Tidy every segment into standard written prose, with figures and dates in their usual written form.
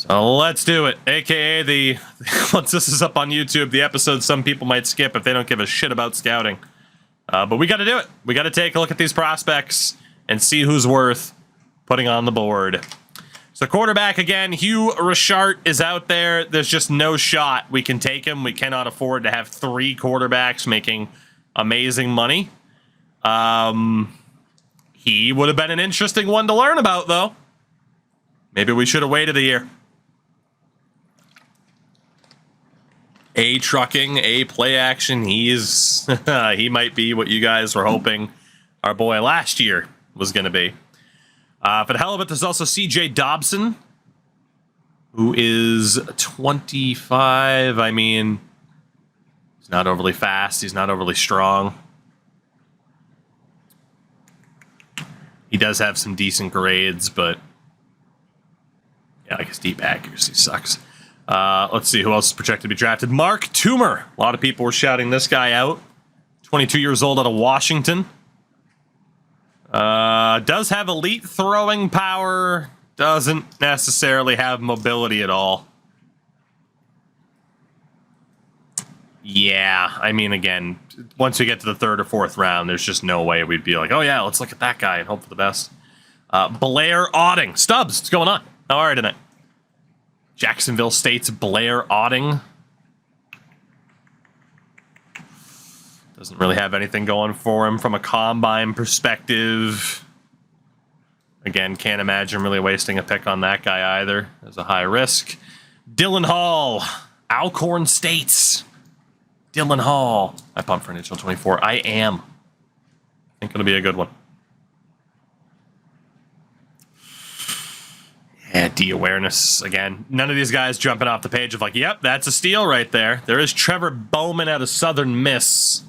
So let's do it. AKA the once this is up on YouTube, the episode some people might skip if they don't give a shit about scouting. But we got to do it. We got to take a look at these prospects and see who's worth putting on the board. So quarterback again, Hugh Richard is out there. There's just no shot we can take him. We cannot afford to have 3 quarterbacks making amazing money. He would have been an interesting one to learn about, though. Maybe we should have waited a year. A trucking, A play action. He might be what you guys were hoping our boy last year was going to be. For the hell of it, there's also CJ Dobson, who is 25. I mean, he's not overly fast. He's not overly strong. He does have some decent grades, but yeah, I guess deep accuracy sucks. Let's see who else is projected to be drafted. Mark Toomer. A lot of people were shouting this guy out. 22 years old out of Washington. Does have elite throwing power. Doesn't necessarily have mobility at all. Yeah, I mean, again, once we get to the 3rd or 4th round, there's just no way we'd be like, oh yeah, let's look at that guy and hope for the best. Blair Otting. Stubbs, what's going on? How are you tonight? Jacksonville State's Blair Otting. Doesn't really have anything going for him from a combine perspective. Again, can't imagine really wasting a pick on that guy either. There's a high risk. Dylan Hall, Alcorn State. Dylan Hall. I pumped for an initial 24. I am. I think it'll be a good one. Yeah, D awareness again. None of these guys jumping off the page of like, yep, that's a steal right there. There is Trevor Bowman out of Southern Miss.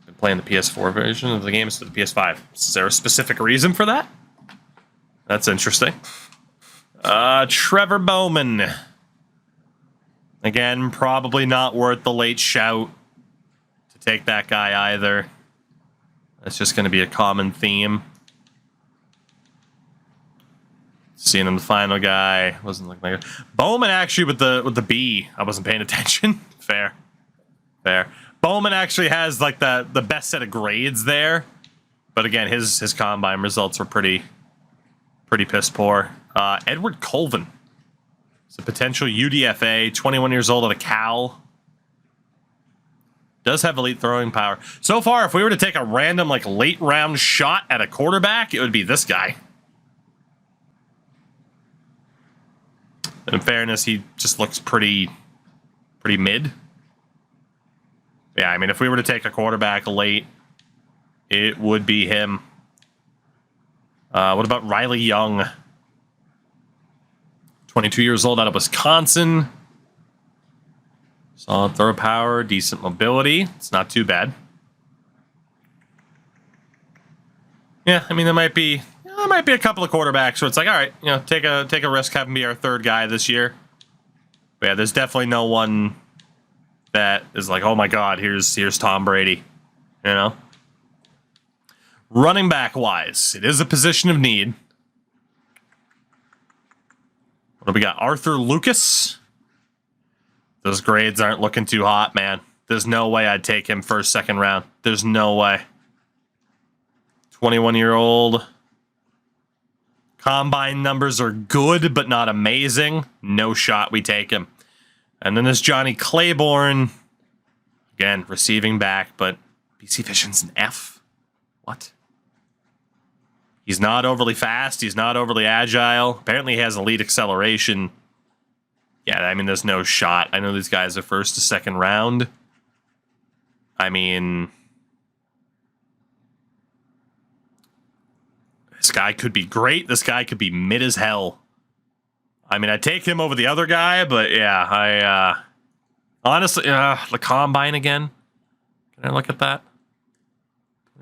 Been playing the PS4 version of the game instead of the PS5. Is there a specific reason for that? That's interesting. Trevor Bowman. Again, probably not worth the late shout to take that guy either. That's just going to be a common theme. Seeing him the final guy wasn't looking like it. Bowman actually with the B. I wasn't paying attention. Fair. Bowman actually has like the best set of grades there, but again his combine results were pretty piss poor. Edward Colvin. It's a potential UDFA. 21 years old at a Cal. Does have elite throwing power. So far, if we were to take a random like late round shot at a quarterback, it would be this guy. In fairness, he just looks pretty mid. Yeah, I mean, if we were to take a quarterback late, it would be him. What about Riley Young? 22 years old out of Wisconsin. Solid throw power, decent mobility. It's not too bad. Yeah, I mean, there might be a couple of quarterbacks where it's like, all right, you know, take a risk, have him be our 3rd guy this year. But yeah, there's definitely no one that is like, oh my God, here's Tom Brady, you know. Running back wise, it is a position of need. What do we got? Arthur Lucas. Those grades aren't looking too hot, man. There's no way I'd take him 1st, 2nd round. There's no way. 21-year-old. Combine numbers are good, but not amazing. No shot we take him. And then there's Johnny Claiborne. Again, receiving back, but BC Vision's an F. What? He's not overly fast. He's not overly agile. Apparently he has elite acceleration. Yeah, I mean, there's no shot. I know these guys are 1st to 2nd round. I mean, this guy could be great. This guy could be mid as hell. I mean, I'd take him over the other guy, but yeah, honestly, the combine again. Can I look at that?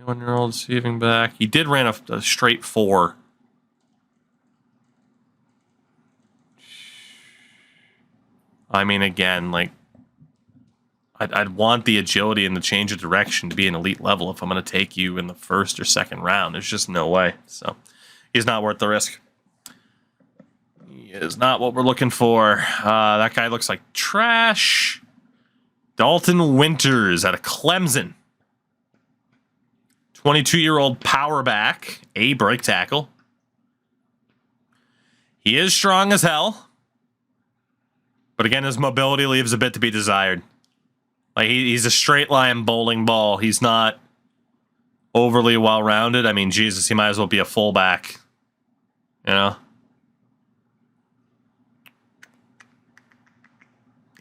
21-year-old receiving back. He did ran a straight 4. I mean, again, like, I'd want the agility and the change of direction to be an elite level if I'm going to take you in the 1st or 2nd round. There's just no way. So he's not worth the risk. is not what we're looking for. That guy looks like trash. Dalton Winters out of Clemson. 22-year-old power back, a break tackle. He is strong as hell. But again, his mobility leaves a bit to be desired. Like he's a straight line bowling ball. He's not overly well-rounded. I mean, Jesus, he might as well be a fullback. You know?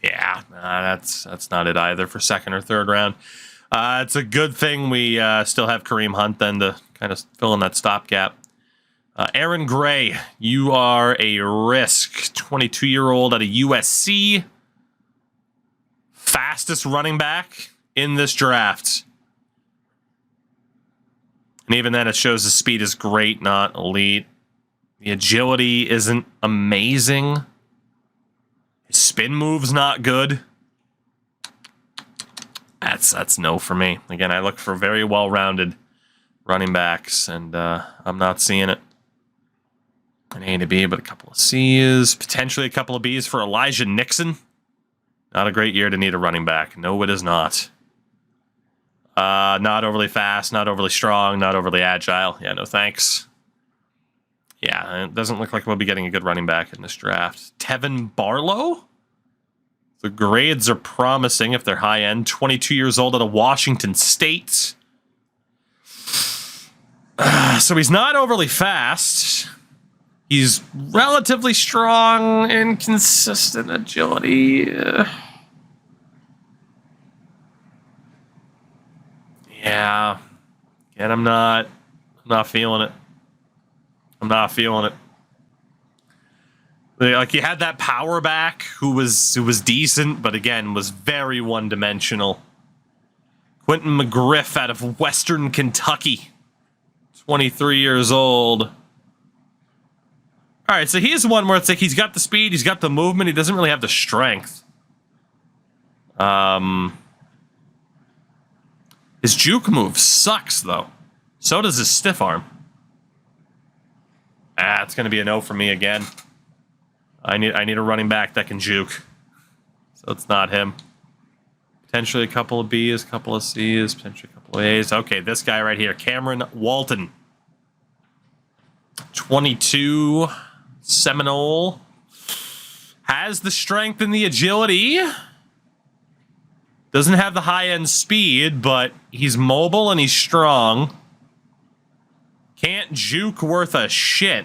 Yeah, that's not it either for second or third round. It's a good thing we still have Kareem Hunt then to kind of fill in that stopgap. Aaron Gray, you are a risk. 22-year-old out of USC. Fastest running back in this draft. And even then, it shows the speed is great, not elite. The agility isn't amazing. His spin move's not good. That's no for me. Again, I look for very well-rounded running backs, and I'm not seeing it. An A to B, but a couple of C's. Potentially a couple of B's for Elijah Nixon. Not a great year to need a running back. No, it is not. Not overly fast, not overly strong, not overly agile. Yeah, no thanks. Yeah, it doesn't look like we'll be getting a good running back in this draft. Tevin Barlow? The grades are promising if they're high-end. 22 years old out of Washington State. So he's not overly fast. He's relatively strong and consistent agility. Yeah. And I'm not feeling it. I'm not feeling it. Like, you had that power back who was decent, but again, was very one-dimensional. Quentin McGriff out of Western Kentucky. 23 years old. All right, so he's one where it's like he's got the speed, he's got the movement, he doesn't really have the strength. His juke move sucks, though. So does his stiff arm. It's going to be a no for me again. I need a running back that can juke. So it's not him. Potentially a couple of B's, a couple of C's, potentially a couple of A's. Okay, this guy right here, Cameron Walton. 22, Seminole. Has the strength and the agility. Doesn't have the high-end speed, but he's mobile and he's strong. Can't juke worth a shit.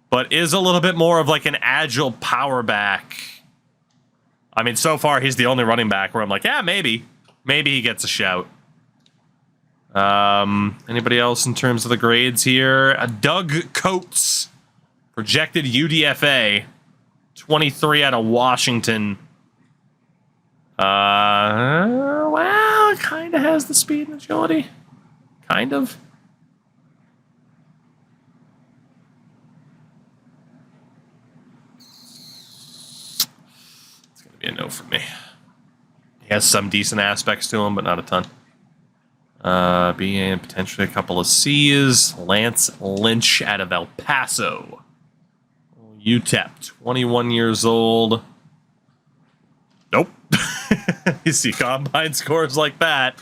But is a little bit more of like an agile power back. I mean, so far he's the only running back where I'm like, yeah, maybe. Maybe he gets a shout. Anybody else in terms of the grades here? Doug Coates. Projected UDFA. 23 out of Washington. Well, it kind of has the speed and agility. Kind of. It's going to be a no for me. He has some decent aspects to him, but not a ton. B and potentially a couple of C's. Lance Lynch out of El Paso. UTEP, 21 years old. Nope. You see combine scores like that.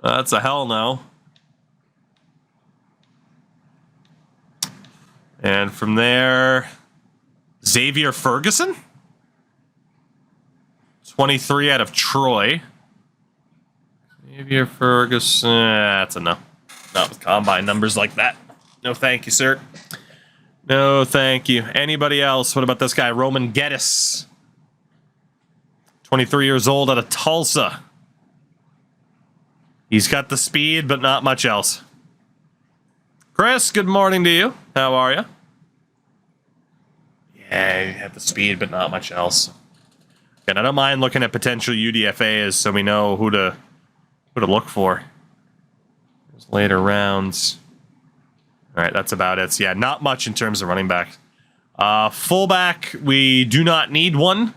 That's a hell no. And from there, Xavier Ferguson. 23 out of Troy. Xavier Ferguson. That's a no. Not with combine numbers like that. No thank you, sir. No thank you. Anybody else? What about this guy, Roman Geddes? 23 years old out of Tulsa. He's got the speed, but not much else. Chris, good morning to you. How are you? Yeah, he had the speed, but not much else. And I don't mind looking at potential UDFAs so we know who to look for. There's later rounds. All right, that's about it. So yeah, not much in terms of running back. Fullback, we do not need one.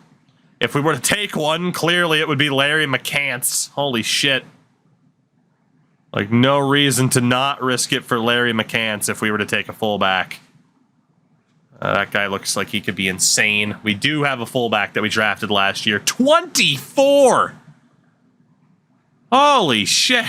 If we were to take one, clearly it would be Larry McCants. Holy shit. Like, no reason to not risk it for Larry McCants if we were to take a fullback. That guy looks like he could be insane. We do have a fullback that we drafted last year. 24! Holy shit.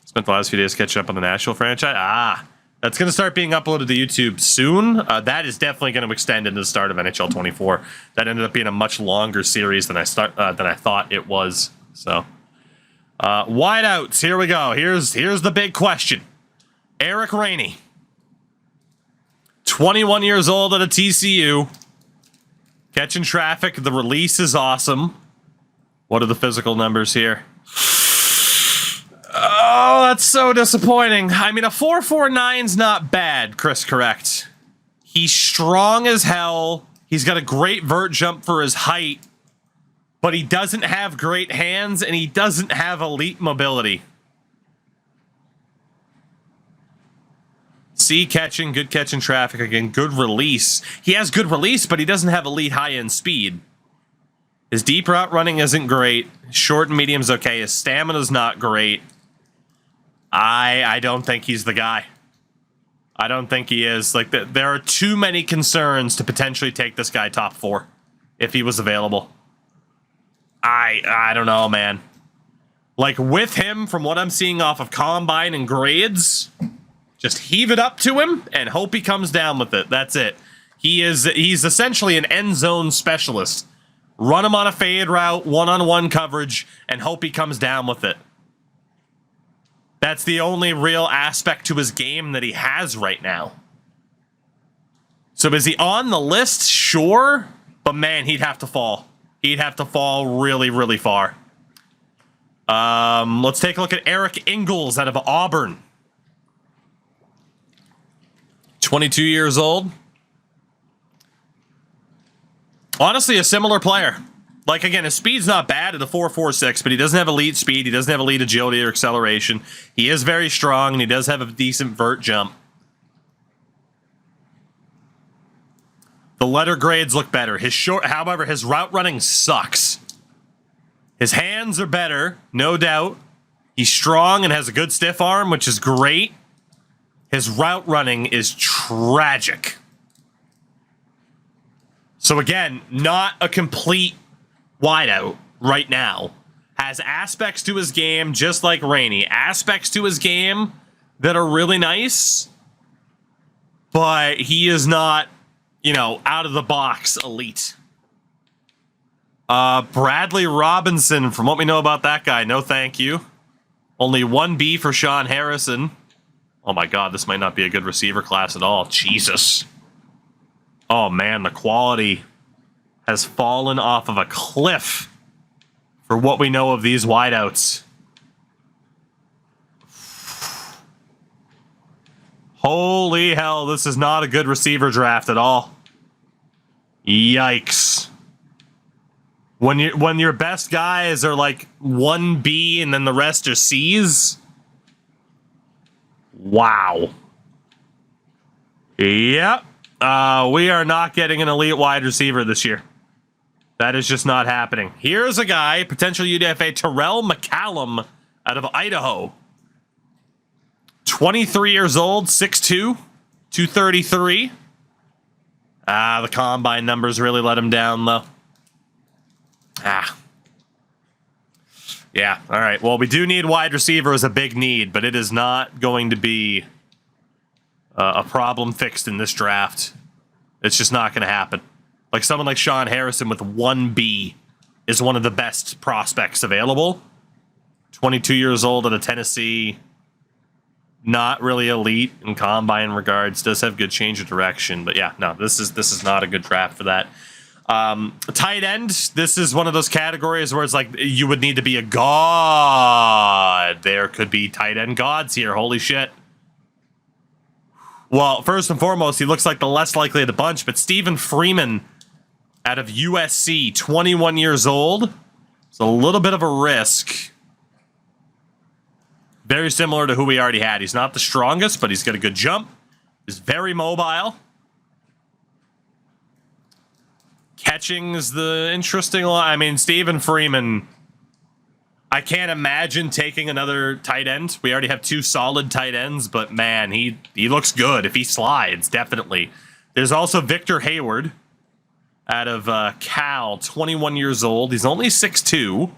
Spent the last few days catching up on the Nashville franchise. That's going to start being uploaded to YouTube soon. That is definitely going to extend into the start of NHL 24. That ended up being a much longer series than I thought it was. So, wideouts. Here we go. Here's the big question. Eric Rainey, 21 years old at a TCU, catching traffic. The release is awesome. What are the physical numbers here? Oh, that's so disappointing. I mean, a 4.49's not bad, Chris, correct. He's strong as hell. He's got a great vert jump for his height, but he doesn't have great hands, and he doesn't have elite mobility. See, catching, good catching traffic again, good release. He has good release, but he doesn't have elite high-end speed. His deep route running isn't great. His short and medium's okay. His stamina's not great. I don't think he's the guy. I don't think he is. Like, there are too many concerns to potentially take this guy top 4 if he was available. I don't know, man. Like, with him, from what I'm seeing off of Combine and grades, just heave it up to him and hope he comes down with it. That's it. He's essentially an end zone specialist. Run him on a fade route, one-on-one coverage, and hope he comes down with it. That's the only real aspect to his game that he has right now. So is he on the list? Sure. But man, he'd have to fall. He'd have to fall really, really far. Let's take a look at Eric Ingles out of Auburn. 22 years old. Honestly, a similar player. Like, again, his speed's not bad at a 4.46, but he doesn't have elite speed. He doesn't have elite agility or acceleration. He is very strong, and he does have a decent vert jump. The letter grades look better. However, his route running sucks. His hands are better, no doubt. He's strong and has a good stiff arm, which is great. His route running is tragic. So again, not a complete wideout right now. Has aspects to his game just like Rainey. Aspects to his game that are really nice. But he is not, out of the box elite. Bradley Robinson, from what we know about that guy, no thank you. Only 1B for Sean Harrison. Oh my god, this might not be a good receiver class at all. Jesus. Oh man, the quality has fallen off of a cliff for what we know of these wideouts. Holy hell, this is not a good receiver draft at all. Yikes. When your best guys are like 1B and then the rest are C's. Wow. Yep. We are not getting an elite wide receiver this year. That is just not happening. Here's a guy, potential UDFA, Terrell McCallum out of Idaho. 23 years old, 6'2", 233. The combine numbers really let him down, though. Yeah, all right. Well, we do need wide receiver as a big need, but it is not going to be a problem fixed in this draft. It's just not going to happen. Like someone like Sean Harrison with 1B is one of the best prospects available. 22 years old at a Tennessee. Not really elite in combine regards. Does have good change of direction. But yeah, no, this is not a good draft for that. Tight end, this is one of those categories where it's like you would need to be a god. There could be tight end gods here. Holy shit. Well, first and foremost, he looks like the less likely of the bunch, but Stephen Freeman out of USC, 21 years old. It's a little bit of a risk. Very similar to who we already had. He's not the strongest, but he's got a good jump. He's very mobile. Catching is the interesting one. I mean, Stephen Freeman, I can't imagine taking another tight end. We already have 2 solid tight ends, but man, he looks good if he slides, definitely. There's also Victor Hayward out of Cal, 21 years old. He's only 6'2".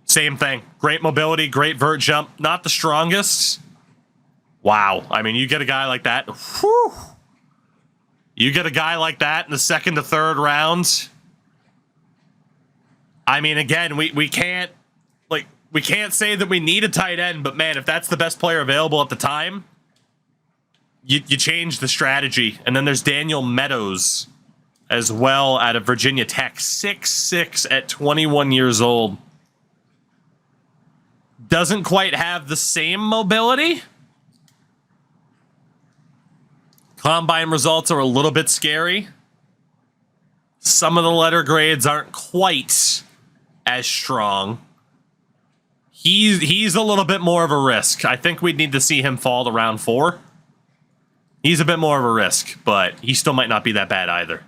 Same thing. Great mobility, great vert jump. Not the strongest. Wow. I mean, you get a guy like that. Whew. You get a guy like that in the 2nd to 3rd round. I mean, again, we can't say that we need a tight end, but man, if that's the best player available at the time, you change the strategy. And then there's Daniel Meadows as well out of Virginia Tech, 6'6" at 21 years old. Doesn't quite have the same mobility. Combine results are a little bit scary. Some of the letter grades aren't quite as strong. He's a little bit more of a risk. I think we'd need to see him fall to round 4. He's a bit more of a risk, but he still might not be that bad either.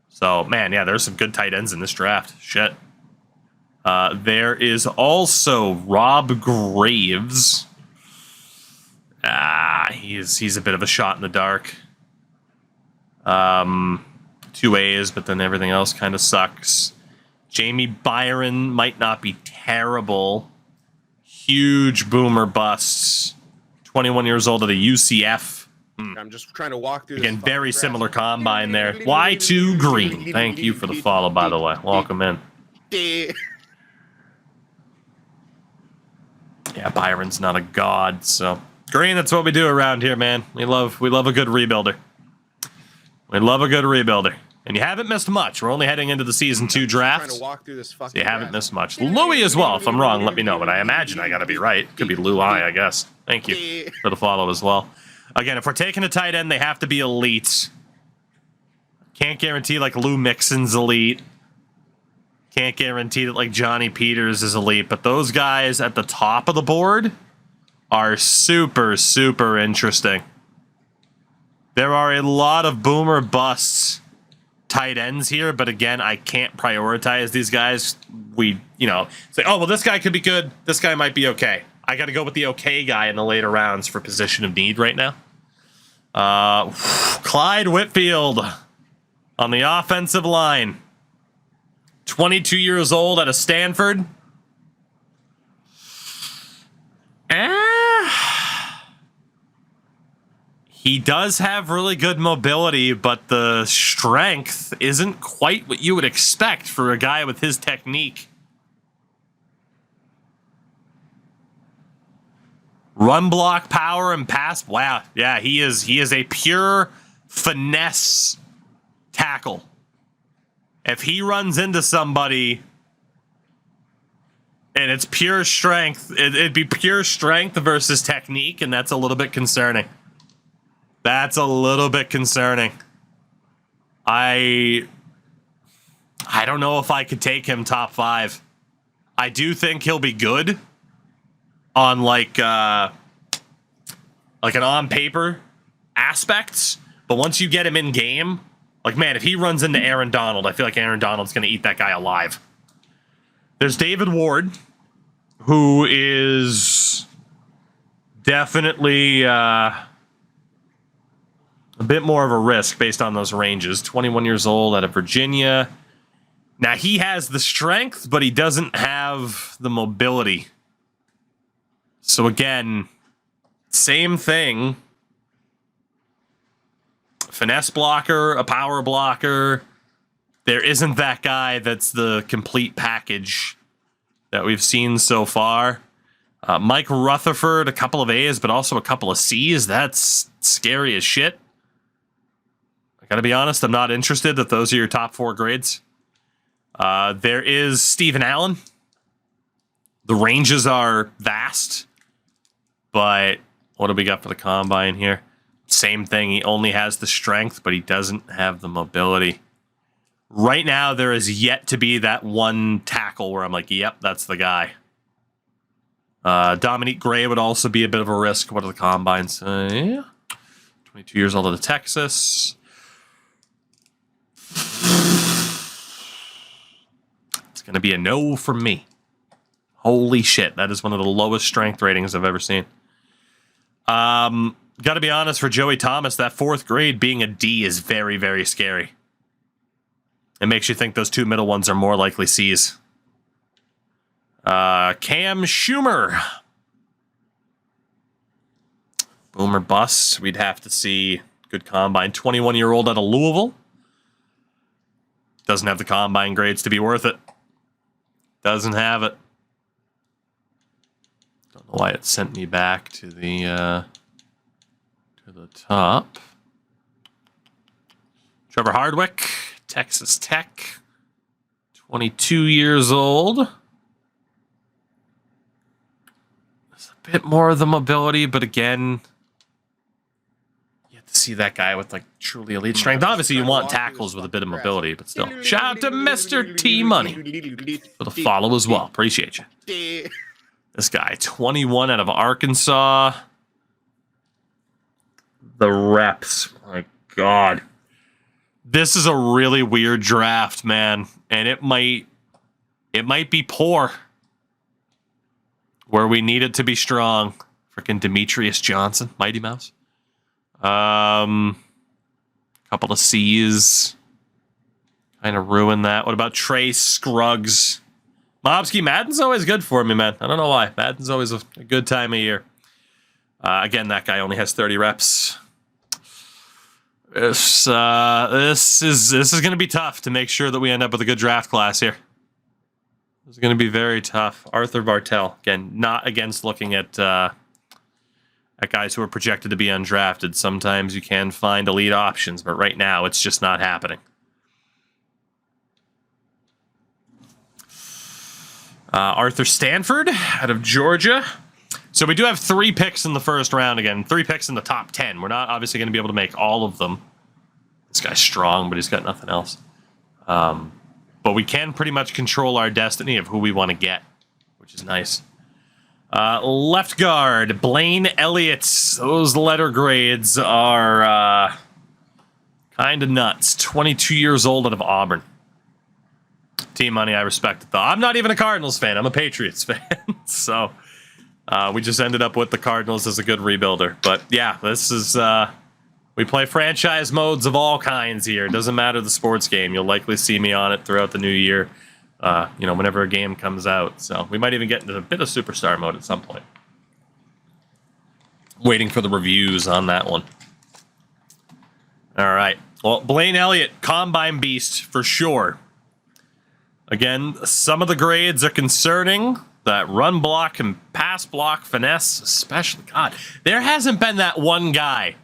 So, man, yeah, there's some good tight ends in this draft. Shit. There is also Rob Graves. He's a bit of a shot in the dark. 2 A's, but then everything else kind of sucks. Jamie Byron might not be terrible. Huge boomer busts. 21 years old at the UCF. I'm just trying to walk through. Again, very similar combine there. Y2 Green. Thank you for the follow, by the way. Welcome in. Yeah, Byron's not a god, so Green, that's what we do around here, man. We love a good rebuilder. We love a good rebuilder. And you haven't missed much. We're only heading into the season 2 draft. So you haven't missed much. Louis as well. If I'm wrong, let me know. But I imagine I got to be right. Could be Louis, I guess. Thank you for the follow as well. Again, if we're taking a tight end, they have to be elite. Can't guarantee like Lou Mixon's elite. Can't guarantee that like Johnny Peters is elite. But those guys at the top of the board are super, super interesting. There are a lot of boomer busts tight ends here, but again, I can't prioritize these guys. We, say, oh, well, this guy could be good. This guy might be okay. I got to go with the okay guy in the later rounds for position of need right now. Clyde Whitfield on the offensive line. 22 years old out of Stanford. He does have really good mobility, but the strength isn't quite what you would expect for a guy with his technique. Run block power and pass. Wow. Yeah, he is a pure finesse tackle. If he runs into somebody and it's pure strength, it'd be pure strength versus technique, and that's a little bit concerning. That's a little bit concerning. I don't know if I could take him top 5. I do think he'll be good on like an on paper aspects, but once you get him in game, like man, if he runs into Aaron Donald, I feel like Aaron Donald's going to eat that guy alive. There's David Ward, who is definitely a bit more of a risk based on those ranges. 21 years old out of Virginia. Now, he has the strength, but he doesn't have the mobility. So, again, same thing. Finesse blocker, a power blocker. There isn't that guy that's the complete package that we've seen so far. Mike Rutherford, a couple of A's, but also a couple of C's. That's scary as shit. I gotta be honest, I'm not interested if those are your top 4 grades. There is Stephen Allen. The ranges are vast, but what do we got for the combine here? Same thing. He only has the strength, but he doesn't have the mobility. Right now, there is yet to be that one tackle where I'm like, yep, that's the guy. Dominique Gray would also be a bit of a risk. What are the combines? Yeah. 22 years old out of Texas. It's going to be a no from me. Holy shit, that is one of the lowest strength ratings I've ever seen. Got to be honest, for Joey Thomas, that 4th grade being a D is very, very scary. It makes you think those 2 middle ones are more likely C's. Cam Schumer. Boomer bust. We'd have to see good combine. 21-year-old out of Louisville. Doesn't have the combine grades to be worth it. Doesn't have it. Don't know why it sent me back to the top. Trevor Hardwick, Texas Tech, 22 years old. There's a bit more of the mobility, but again, you have to see that guy with like truly elite strength. Obviously, you want tackles with a bit of mobility, but still. Shout out to Mr. T Money for the follow as well. Appreciate you. This guy, 21 out of Arkansas. The reps. My God. This is a really weird draft, man. And it might be poor. Where we need it to be strong. Freaking Demetrius Johnson, Mighty Mouse. Couple of C's. Kind of ruined that. What about Trey Scruggs? Mobsky, Madden's always good for me, man. I don't know why. Madden's always a good time of year. Again, that guy only has 30 reps. This is going to be tough to make sure that we end up with a good draft class here. This is going to be very tough. Arthur Bartel, again, not against looking at guys who are projected to be undrafted. Sometimes you can find elite options, but right now it's just not happening. Arthur Stanford out of Georgia. So we do have 3 picks in the first round again. 3 picks in the top 10. We're not obviously going to be able to make all of them. This guy's strong, but he's got nothing else. But we can pretty much control our destiny of who we want to get, which is nice. Left guard, Blaine Elliott. Those letter grades are kind of nuts. 22 years old out of Auburn. Team Money, I respect it, though. I'm not even a Cardinals fan. I'm a Patriots fan. So we just ended up with the Cardinals as a good rebuilder. But yeah, this is... we play franchise modes of all kinds here. It doesn't matter the sports game. You'll likely see me on it throughout the new year, whenever a game comes out. So we might even get into a bit of superstar mode at some point. Waiting for the reviews on that one. All right. Well, Blaine Elliott, combine beast for sure. Again, some of the grades are concerning. That run block and pass block finesse, especially. God, there hasn't been that one guy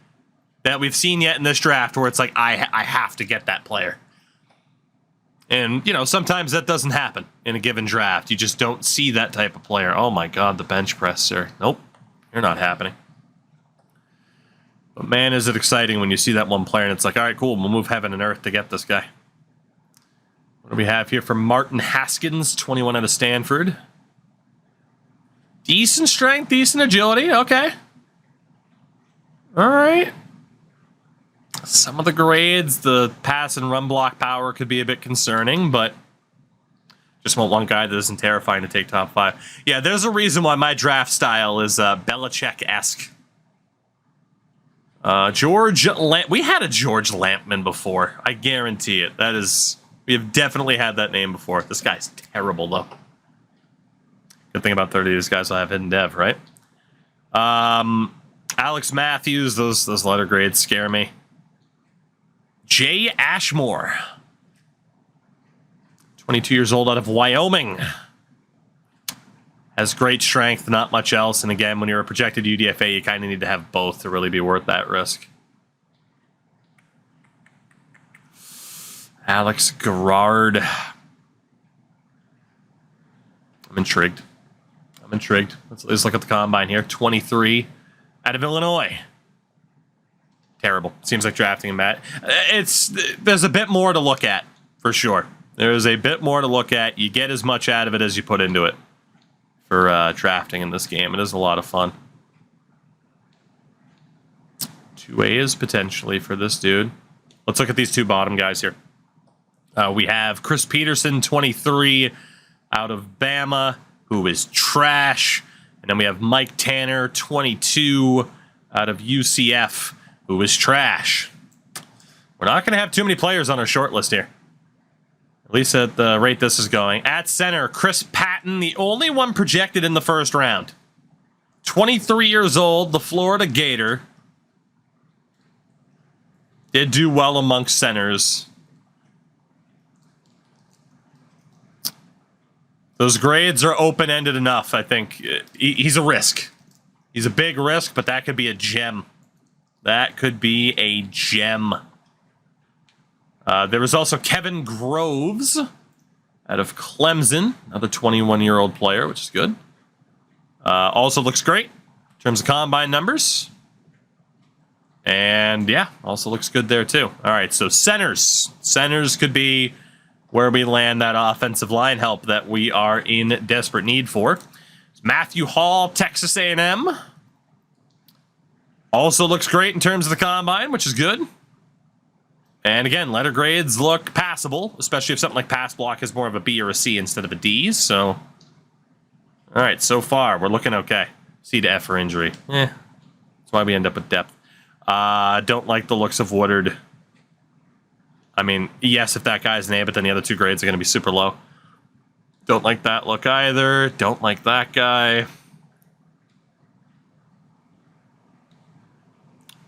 that we've seen yet in this draft where it's like, I have to get that player. And, sometimes that doesn't happen in a given draft. You just don't see that type of player. Oh, my God, the bench press, sir. Nope, you're not happening. But, man, is it exciting when you see that one player and it's like, all right, cool, we'll move heaven and earth to get this guy. What do we have here for Martin Haskins, 21 out of Stanford? Decent strength, decent agility. Okay. All right. Some of the grades, the pass and run block power could be a bit concerning, but just want one guy that isn't terrifying to take top 5. Yeah, there's a reason why my draft style is Belichick-esque. We had a George Lampman before. I guarantee it. We have definitely had that name before. This guy's terrible, though. Good thing about 30 of these guys will have hidden dev, right? Alex Matthews, those letter grades scare me. Jay Ashmore. 22 years old out of Wyoming. Has great strength, not much else. And again, when you're a projected UDFA, you kind of need to have both to really be worth that risk. Alex Garrard. I'm intrigued. Let's look at the combine here. 23 out of Illinois. Terrible. Seems like drafting him at. There's a bit more to look at, for sure. There's a bit more to look at. You get as much out of it as you put into it for drafting in this game. It is a lot of fun. 2 A's potentially for this dude. Let's look at these 2 bottom guys here. We have Chris Peterson, 23 out of Bama, who is trash. And then we have Mike Tanner, 22, out of UCF, who is trash. We're not going to have too many players on our short list here. At least at the rate this is going. At center, Chris Patton, the only one projected in the first round. 23 years old, the Florida Gator. Did do well amongst centers. Those grades are open-ended enough, I think. He's a risk. He's a big risk, but that could be a gem. That could be a gem. There was also Kevin Groves out of Clemson, another 21-year-old player, which is good. Also looks great in terms of combine numbers. And yeah, also looks good there too. All right, so centers. Centers could be where we land that offensive line help that we are in desperate need for. Matthew Hall, Texas A&M. Also looks great in terms of the combine, which is good. And again, letter grades look passable, especially if something like pass block is more of a B or a C instead of a D. So, all right, so far we're looking okay. C to F for injury. That's why we end up with depth. Don't like the looks of Woodard. I mean, yes, if that guy's an A, but then the other two grades are going to be super low. Don't like that look either. Don't like that guy.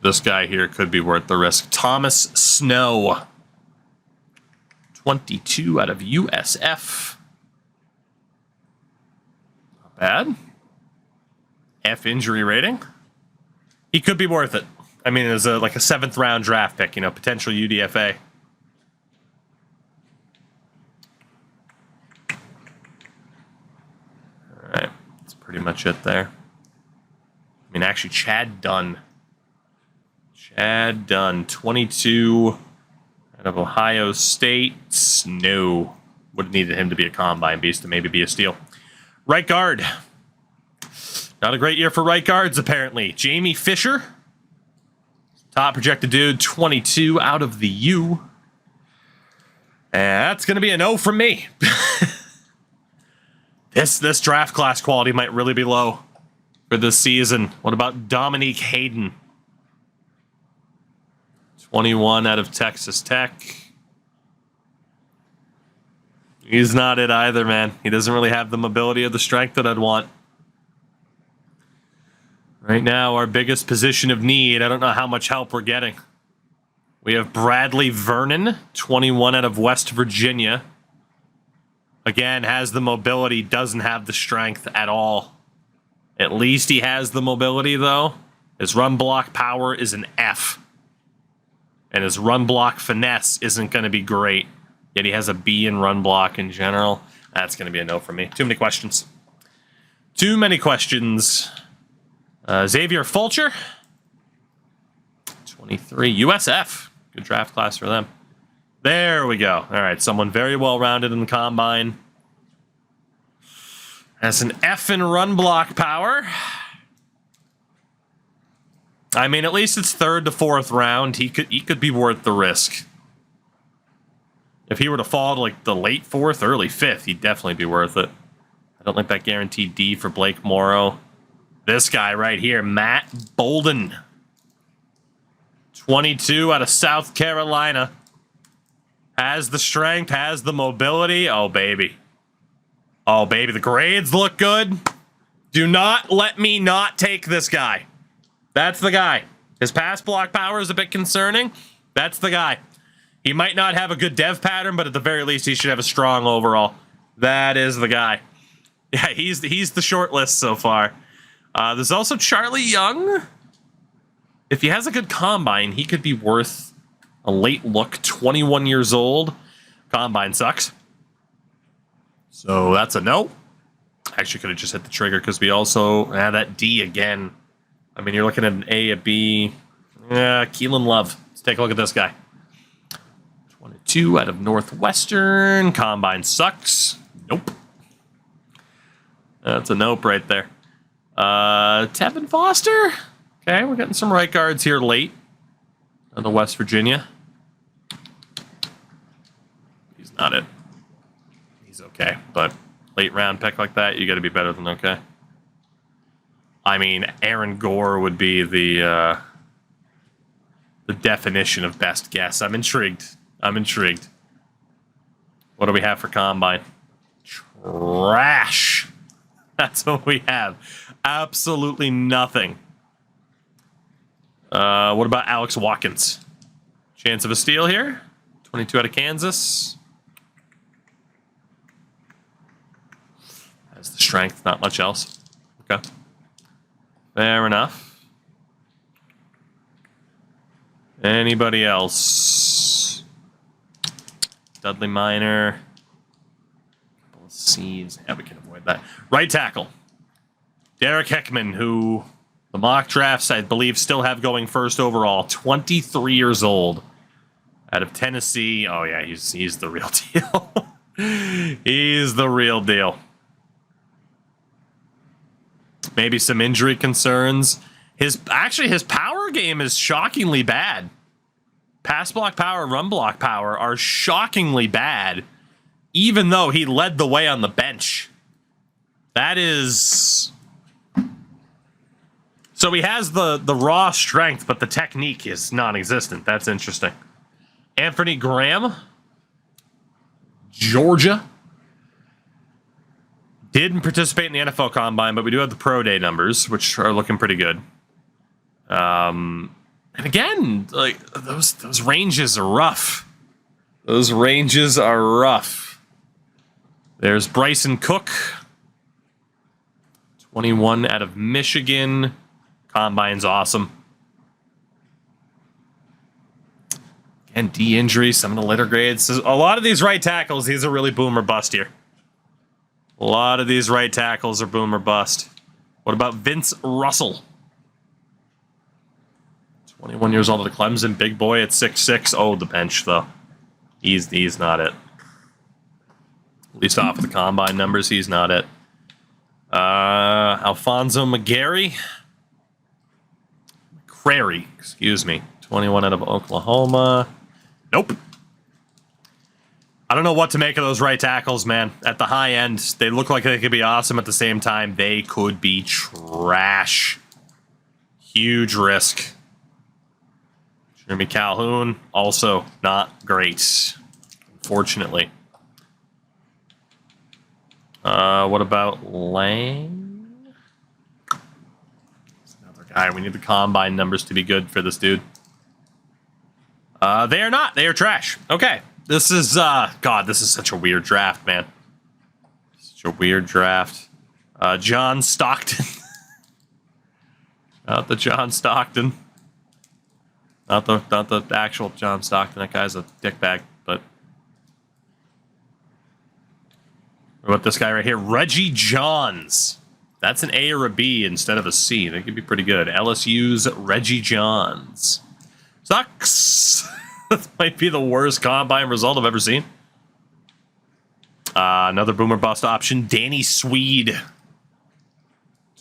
This guy here could be worth the risk. Thomas Snow. 22 out of USF. Not bad. F injury rating. He could be worth it. I mean, as like a 7th round draft pick, you know, potential UDFA. All right, that's pretty much it there. I mean, actually, Chad Dunn. Chad Dunn, 22 out of Ohio State. No. Would have needed him to be a combine beast to maybe be a steal. Right guard. Not a great year for right guards, apparently. Jamie Fisher. Top projected dude, 22 out of the U. And that's going to be a no from me. This draft class quality might really be low for this season. What about Dominique Hayden? 21 out of Texas Tech. He's not it either, man. He doesn't really have the mobility or the strength that I'd want. Right now, our biggest position of need, I don't know how much help we're getting. We have Bradley Vernon, 21 out of West Virginia. Again, has the mobility, doesn't have the strength at all. At least he has the mobility, though. His run block power is an F. And his run block finesse isn't going to be great. Yet he has a B in run block in general. That's going to be a no for me. Too many questions. Too many questions. Xavier Fulcher. 23. USF. Good draft class for them. There we go. All right, someone very well-rounded in the combine. Has an F in run block power. I mean, at least it's 3rd to 4th round. He could be worth the risk. If he were to fall to like the late 4th, early 5th, he'd definitely be worth it. I don't like that guaranteed D for Blake Morrow. This guy right here, Matt Bolden. 22 out of South Carolina. Has the strength, has the mobility. Oh, baby. Oh, baby, the grades look good. Do not let me not take this guy. That's the guy. His pass block power is a bit concerning. That's the guy. He might not have a good dev pattern, but at the very least, he should have a strong overall. That is the guy. Yeah, he's the short list so far. There's also Charlie Young. If he has a good combine, he could be worth a late look. 21 years old. Combine sucks. So that's a no. Actually, could have just hit the trigger because we also have that D again. I mean, you're looking at an A, a B. Yeah, Keelan Love. Let's take a look at this guy. 22 out of Northwestern. Combine sucks. Nope. That's a nope right there. Tevin Foster. Okay, we're getting some right guards here late. On the West Virginia. He's not it. He's okay, but at late round pick like that, you got to be better than okay. I mean, Aaron Gore would be the definition of best guess. I'm intrigued. What do we have for Combine? Trash. That's what we have. Absolutely nothing. What about Alex Watkins? Chance of a steal here. 22 out of Kansas. Has the strength, not much else. Okay. Fair enough. Anybody else? Dudley Minor. Couple of C's. Yeah, we can avoid that. Right tackle. Derek Heckman, who the mock drafts, I believe, still have going first overall. 23 years old. Out of Tennessee. Oh, yeah, he's the real deal. He's the real deal. Maybe some injury concerns. His power game is shockingly bad. Pass block power, run block power are shockingly bad, even though he led the way on the bench. That is... So he has the raw strength, but the technique is non-existent. That's interesting. Anthony Graham, Georgia. Didn't participate in the NFL Combine, but we do have the Pro Day numbers, which are looking pretty good. And again, like those ranges are rough. Those ranges are rough. There's Bryson Cook, 21 out of Michigan. Combine's awesome. And D injuries, some of the later grades. A lot of these right tackles, these are really boom or bust here. A lot of these right tackles are boom or bust. What about Vince Russell? 21 years old at Clemson, big boy at 6'6". Oh, the bench though. He's not it. At least off of the Combine numbers, he's not it. Alfonso McGarry. McCrary, excuse me. 21 out of Oklahoma. Nope. I don't know what to make of those right tackles, man. At the high end, they look like they could be awesome. At the same time, they could be trash. Huge risk. Jeremy Calhoun, also not great, unfortunately. What about Lang? That's another guy. We need the Combine numbers to be good for this dude. They are not. They are trash. Okay. This is, God, this is such a weird draft, man. Such a weird draft. John Stockton. Not the John Stockton. Not the actual John Stockton. That guy's a dickbag, but... What about this guy right here? Reggie Johns. That's an A or a B instead of a C. That could be pretty good. LSU's Reggie Johns. Sucks. That might be the worst Combine result I've ever seen. Another boomer bust option. Danny Swede.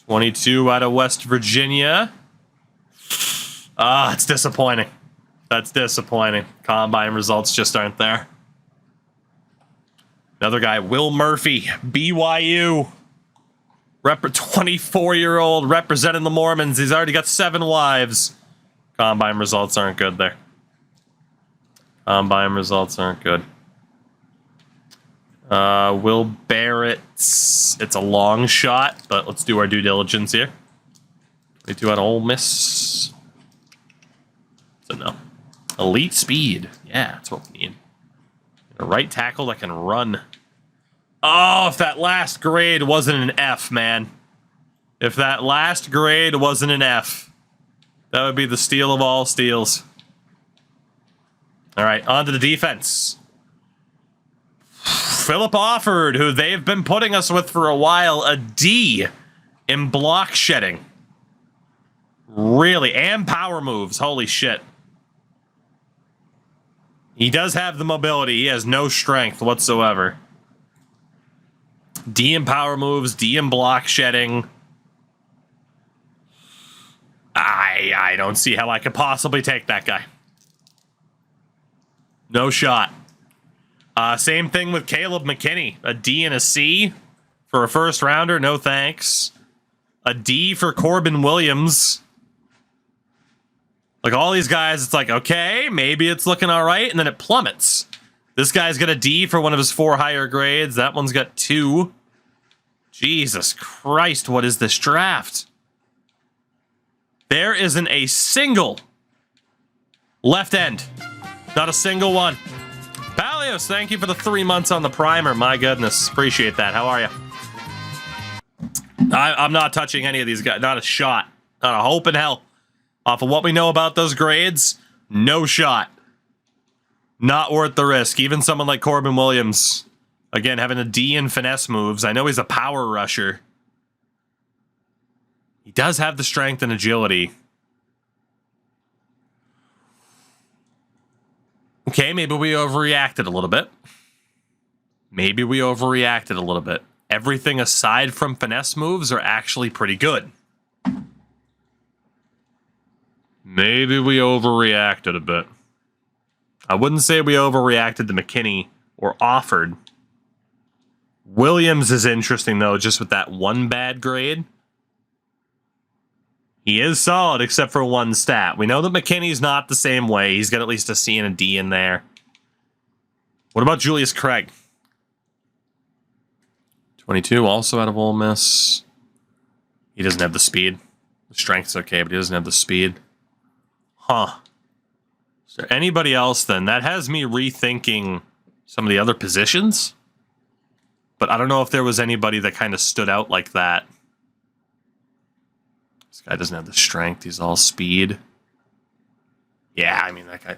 22 out of West Virginia. It's disappointing. That's disappointing. Combine results just aren't there. Another guy, Will Murphy, BYU. 24-year-old representing the Mormons. He's already got 7 wives. Combine results aren't good there. Combine results aren't good. Will Barrett. It's a long shot, but let's do our due diligence here. 22 out of Ole Miss. So no. Elite speed. Yeah, that's what we need. A right tackle that can run. Oh, if that last grade wasn't an F, man. If that last grade wasn't an F, that would be the steal of all steals. All right, on to the defense. Philip Offord, who they've been putting us with for a while, a D in block shedding. Really, and power moves. Holy shit. He does have the mobility. He has no strength whatsoever. D in power moves, D in block shedding. I don't see how I could possibly take that guy. No shot. Same thing with Caleb McKinney. A D and a C. for a first rounder, no thanks. A D for Corbin Williams. Like all these guys, it's like, okay, maybe it's looking all right, and then it plummets. This guy's got a D for one of his 4 higher grades. That one's got 2. Jesus Christ, what is this draft? There isn't a single left end. Not a single one. Palios, thank you for the 3 months on the primer. My goodness, appreciate that. How are you? I'm not touching any of these guys. Not a shot. Not a hope in hell. Off of what we know about those grades, no shot. Not worth the risk. Even someone like Corbin Williams, again, having a D in finesse moves. I know he's a power rusher. He does have the strength and agility. Okay, maybe we overreacted a little bit. Maybe we overreacted a little bit. Everything aside from finesse moves are actually pretty good. Maybe we overreacted a bit. I wouldn't say we overreacted to McKinney or offered. Williams is interesting, though, just with that 1 bad grade. He is solid, except for 1 stat. We know that McKinney's not the same way. He's got at least a C and a D in there. What about Julius Craig? 22, also out of Ole Miss. He doesn't have the speed. The strength's okay, but he doesn't have the speed. Huh. Is there anybody else, then? That has me rethinking some of the other positions. But I don't know if there was anybody that kind of stood out like that. This guy doesn't have the strength. He's all speed. Yeah, I mean, that guy...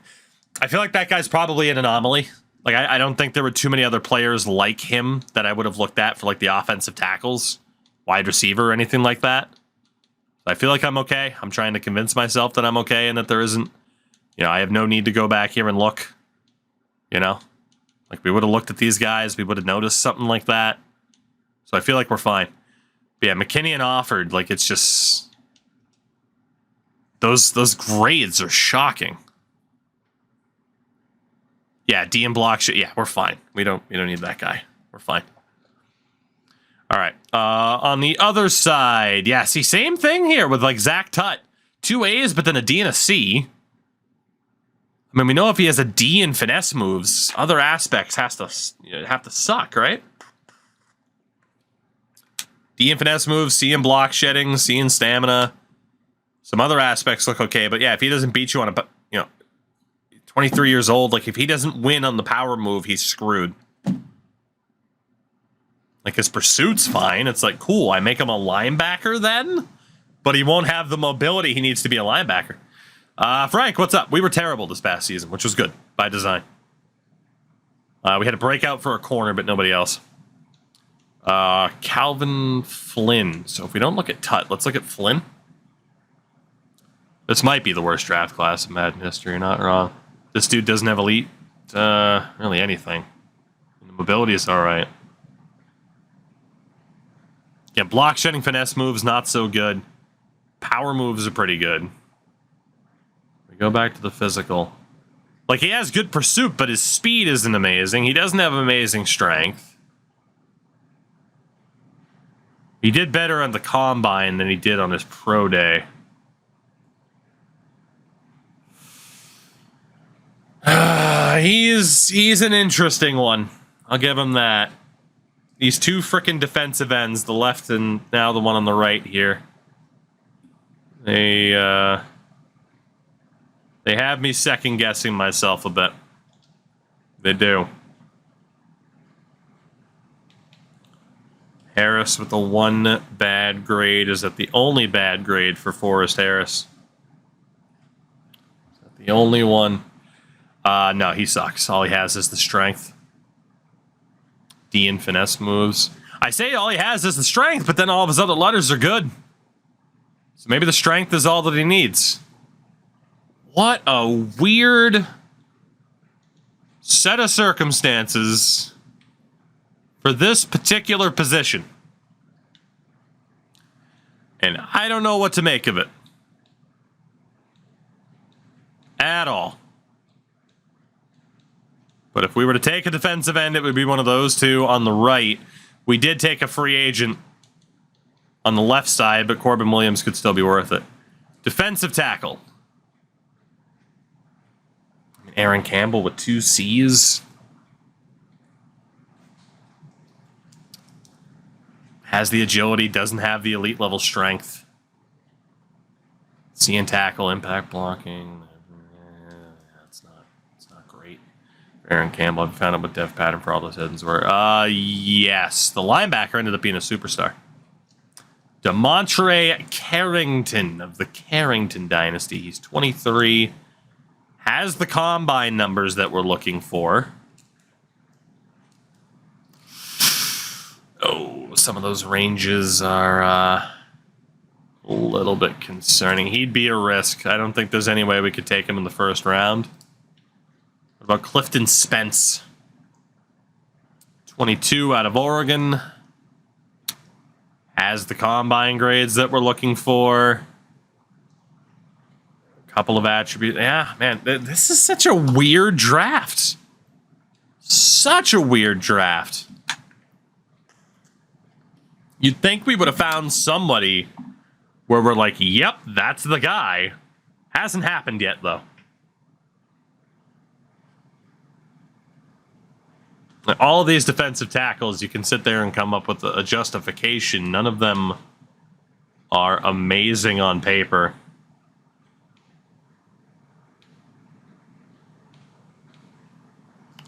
I feel like that guy's probably an anomaly. Like, I don't think there were too many other players like him that I would have looked at for, like, the offensive tackles, wide receiver, or anything like that. I feel like I'm okay. I'm trying to convince myself that I'm okay and that there isn't... You know, I have no need to go back here and look. You know? Like, we would have looked at these guys. We would have noticed something like that. So I feel like we're fine. But yeah, McKinney and offered, like, it's just... Those grades are shocking. Yeah, D and block shit. Yeah, we're fine. We don't need that guy. We're fine. All right. On the other side, yeah, see, same thing here with like Zach Tutt. 2 A's, but then a D and a C. I mean, we know if he has a D in finesse moves, other aspects have to suck, right? D in finesse moves, C in block shedding, C in stamina. Some other aspects look okay, but yeah, if he doesn't beat you on a, 23 years old, like if he doesn't win on the power move, he's screwed. Like his pursuit's fine. It's like, cool, I make him a linebacker then? But he won't have the mobility he needs to be a linebacker. Frank, what's up? We were terrible this past season, which was good by design. We had a breakout for a corner, but nobody else. Calvin Flynn. So if we don't look at Tut, let's look at Flynn. This might be the worst draft class in Madden history, you're not wrong. This dude doesn't have elite, really anything. And the mobility is all right. Yeah, block shedding finesse moves, not so good. Power moves are pretty good. We go back to the physical. Like, he has good pursuit, but his speed isn't amazing. He doesn't have amazing strength. He did better on the combine than he did on his pro day. He's an interesting one. I'll give him that. These 2 frickin' defensive ends, the left and now the one on the right here. They have me second guessing myself a bit. They do. Harris with the 1 bad grade. Is that the only bad grade for Forrest Harris? Is that the only one? No, he sucks. All he has is the strength. D and finesse moves. I say all he has is the strength, but then all of his other letters are good. So maybe the strength is all that he needs. What a weird set of circumstances for this particular position. And I don't know what to make of it. At all. But if we were to take a defensive end, it would be one of those 2 on the right. We did take a free agent on the left side, but Corbin Williams could still be worth it. Defensive tackle. Aaron Campbell with 2 C's. Has the agility, doesn't have the elite level strength. C and tackle, impact blocking. It's not great. Aaron Campbell, I've found out what dev pattern for all those heads were. Yes. The linebacker ended up being a superstar. DeMontre Carrington of the Carrington dynasty. He's 23. Has the combine numbers that we're looking for. Oh, some of those ranges are a little bit concerning. He'd be a risk. I don't think there's any way we could take him in the first round. What about Clifton Spence? 22 out of Oregon. Has the combine grades that we're looking for. Couple of attributes. Yeah, man, this is such a weird draft. Such a weird draft. You'd think we would have found somebody where we're like, yep, that's the guy. Hasn't happened yet, though. All of these defensive tackles, you can sit there and come up with a justification. None of them are amazing on paper.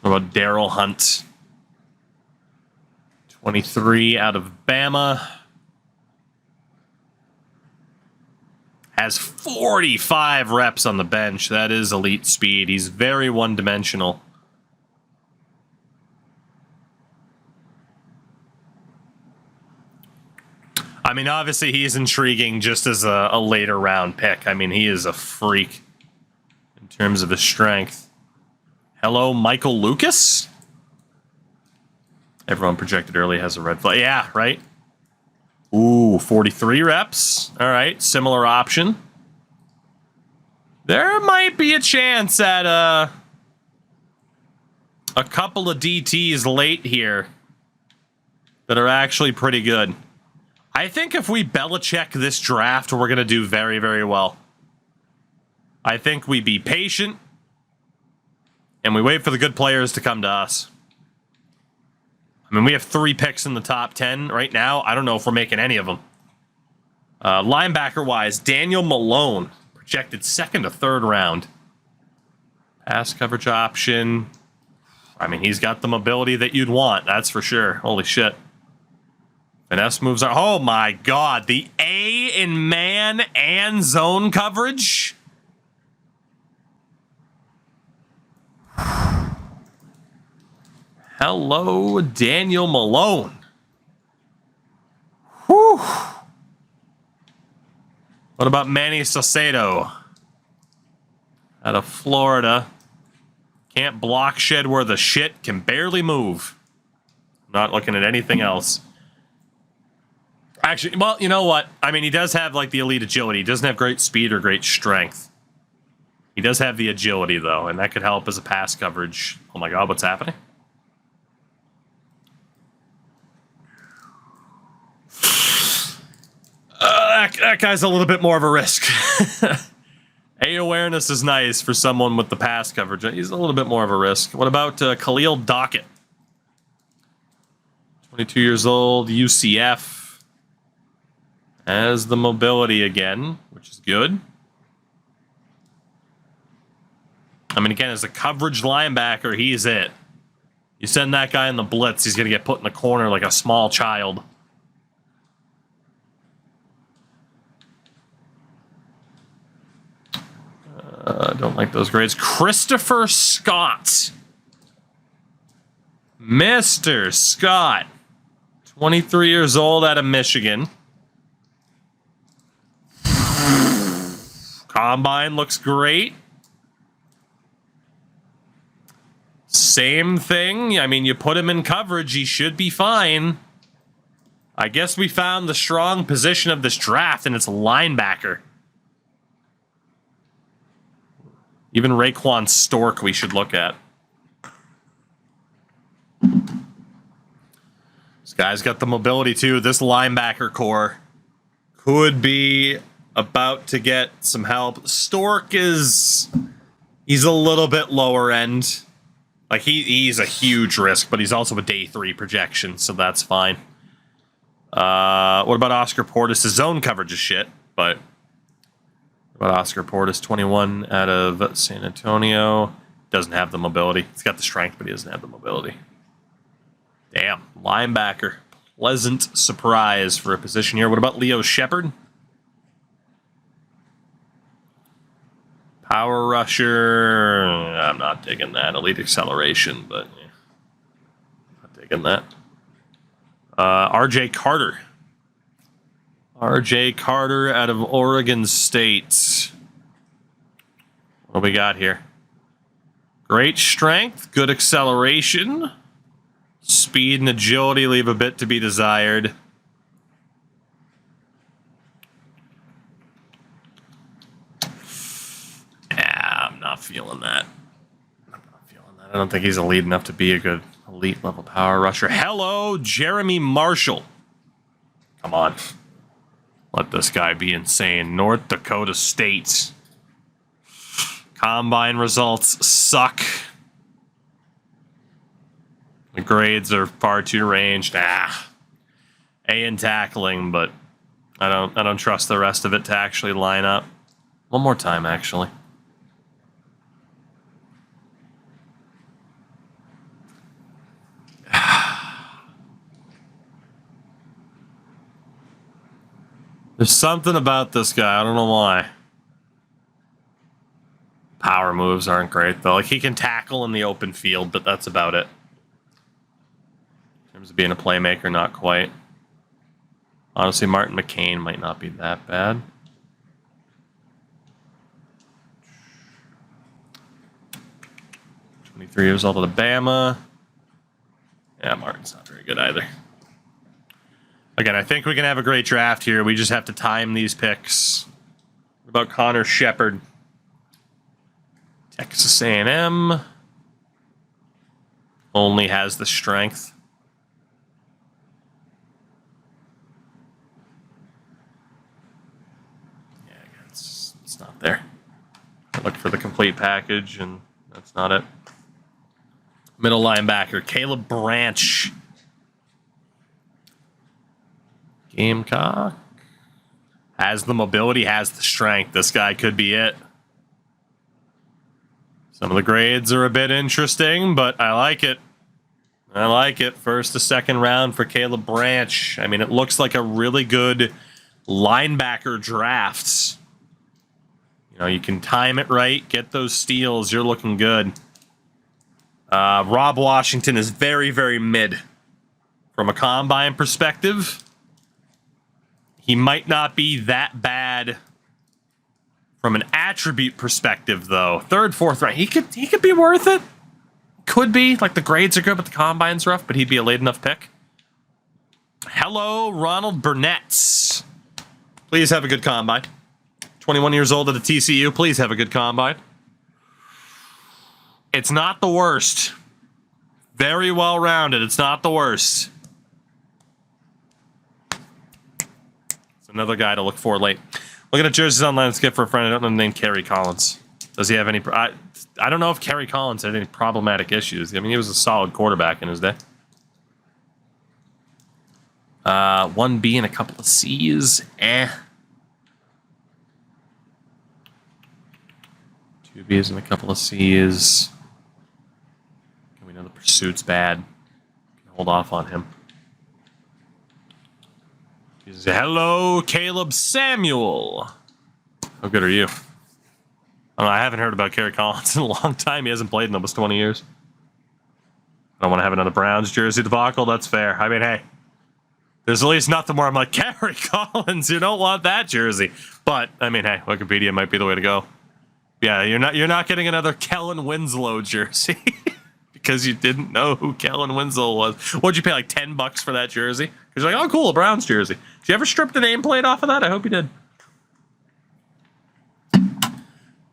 What about Daryl Hunt? 23 out of Bama. Has 45 reps on the bench. That is elite speed. He's very one-dimensional. I mean, obviously, he's intriguing just as a later round pick. I mean, he is a freak in terms of his strength. Hello, Michael Lucas? Everyone projected early has a red flag. Yeah, right? Ooh, 43 reps. All right, similar option. There might be a chance at a couple of DTs late here that are actually pretty good. I think if we Belichick this draft, we're going to do very, very well. I think we be patient, and we wait for the good players to come to us. I mean, we have 3 picks in the top 10 right now. I don't know if we're making any of them. Linebacker-wise, Daniel Malone, projected 2nd to 3rd round. Pass coverage option. I mean, he's got the mobility that you'd want, that's for sure. Holy shit. Finesse moves are. Oh my god, the A in man and zone coverage. Hello, Daniel Malone. Whew. What about Manny Saucedo? Out of Florida. Can't block shed where the shit can barely move. Not looking at anything else. Actually, well, you know what? I mean, he does have, like, the elite agility. He doesn't have great speed or great strength. He does have the agility, though, and that could help as a pass coverage. Oh, my God, what's happening? That guy's a little bit more of a risk. A awareness is nice for someone with the pass coverage. He's a little bit more of a risk. What about Khalil Dockett? 22 years old, UCF. Has the mobility again, which is good. I mean, again, as a coverage linebacker, he's it. You send that guy in the blitz, he's going to get put in the corner like a small child. I don't like those grades. Christopher Scott. Mr. Scott. 23 years old out of Michigan. Combine looks great. Same thing. I mean, you put him in coverage, he should be fine. I guess we found the strong position of this draft, and it's linebacker. Even Raekwon Stork we should look at. This Guy's got the mobility too. This linebacker core could be about to get some help. Stork he's a little bit lower end. Like he's a huge risk, but he's also a day 3 projection, so that's fine. What about Oscar Portis? His zone coverage is shit, but what about Oscar Portis? 21 out of San Antonio. Doesn't have the mobility. He's got the strength, but he doesn't have the mobility. Damn, linebacker. Pleasant surprise for a position here. What about Leo Shepard? Power rusher. I'm not digging that. Elite acceleration, but yeah, not digging that. RJ Carter. RJ Carter out of Oregon State. What do we got here? Great strength, good acceleration. Speed and agility leave a bit to be desired. Yeah, I'm not feeling that. I don't think he's elite enough to be a good elite level power rusher. Hello, Jeremy Marshall. Come on. Let this guy be insane. North Dakota State. Combine results suck. The grades are far too ranged. A in tackling, but I don't trust the rest of it to actually line up. One more time, actually. There's something about this guy. I don't know why. Power moves aren't great, though. Like, he can tackle in the open field, but that's about it. In terms of being a playmaker, not quite. Honestly, Martin McCain might not be that bad. .23 years old at Alabama. Yeah, Martin's not very good either. Again, I think we can have a great draft here. We just have to time these picks. What about Connor Shepard? Texas A&M. Only has the strength. Yeah, it's not there. I looked for the complete package, and that's not it. Middle linebacker, Caleb Branch. Gamecock. Has the mobility, has the strength. This guy could be it. Some of the grades are a bit interesting, but I like it. I like it. First to second round for Caleb Branch. I mean, it looks like a really good linebacker draft. You know, you can time it right, get those steals. You're looking good. Rob Washington is very, very mid. From a combine perspective, he might not be that bad from an attribute perspective, though. Third, fourth round, he could be worth it. Could be. Like, the grades are good, but the combine's rough, but he'd be a late enough pick. Hello, Ronald Burnett. Please have a good combine. 21 years old at the TCU. Please have a good combine. It's not the worst. Very well rounded. It's not the worst. It's another guy to look for late. Looking at jerseys online, let's get for a friend. I don't know the name Kerry Collins. Does he have any... I don't know if Kerry Collins had any problematic issues. I mean, he was a solid quarterback in his day. 1B and a couple of C's. 2 B's and a couple of C's. We know the pursuit's bad. Hold off on him. Hello, Caleb Samuel. How good are you? I haven't heard about Kerry Collins in a long time. He hasn't played in almost 20 years. I don't want to have another Browns jersey debacle. That's fair. I mean, hey, there's at least nothing where I'm like, Kerry Collins, you don't want that jersey. But, I mean, hey, Wikipedia might be the way to go. Yeah, you're not getting another Kellen Winslow jersey because you didn't know who Kellen Winslow was. What'd you pay, like $10 for that jersey? Because you're like, oh, cool, a Browns jersey. Did you ever strip the nameplate off of that? I hope you did.